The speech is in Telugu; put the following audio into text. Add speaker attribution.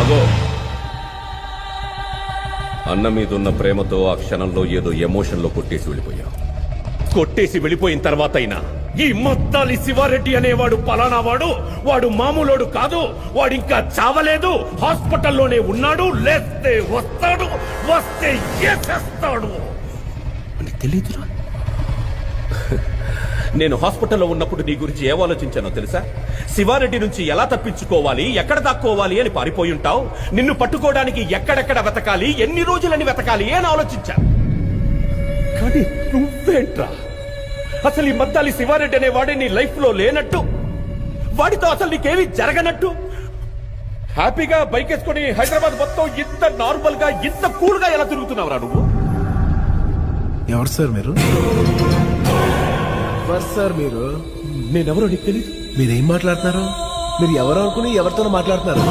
Speaker 1: ఆగో. అన్న మీదున్న ప్రేమతో ఆ క్షణంలో ఏదో ఎమోషన్లో కొట్టేసి వెళ్ళిపోయావు. కొట్టేసి వెళ్ళిపోయిన తర్వాత అయినా ఈ మద్దాలి శివారెడ్డి అనేవాడు పలానా వాడు మామూలోడు కాదు, వాడింకా చావలేదు, హాస్పిటల్లోనే ఉన్నాడు, లేస్తే వస్తాడు, వస్తే ఏసేస్తాడు అని తెలీదురా. నేను హాస్పిటల్లో ఉన్నప్పుడు నీ గురించి ఏం ఆలోచించానో తెలుసా? శివారెడ్డి నుంచి ఎలా తప్పించుకోవాలి, ఎక్కడ దాక్కోవాలి అని పారిపోయి ఉంటావు. నిన్ను పట్టుకోవడానికి ఎక్కడెక్కడ వెతకాలి, ఎన్ని రోజులని వెతకాలి అని ఆలోచించా. కానీ నువ్వేంట్రా, అసలు ఈ మద్దాలి శివారెడ్డి అనే వాడే నీ లైఫ్ లో లేనట్టు, వాడితో అసలు నీకేమీ జరగనట్టు హ్యాపీగా బైక్ వేసుకుని హైదరాబాద్ మొత్తం ఇంత నార్మల్ గా ఇంత కూల్ గా ఎలా తిరుగుతున్నావురా నువ్వు?
Speaker 2: ఎవరు సార్ మీరు? ఎవరు సార్ మీరు?
Speaker 1: నేనెవరో నీకు తెలీదు.
Speaker 2: మీరేం మాట్లాడుతున్నారు? మీరు ఎవరు అనుకుని ఎవరితోనో మాట్లాడుతున్నారు?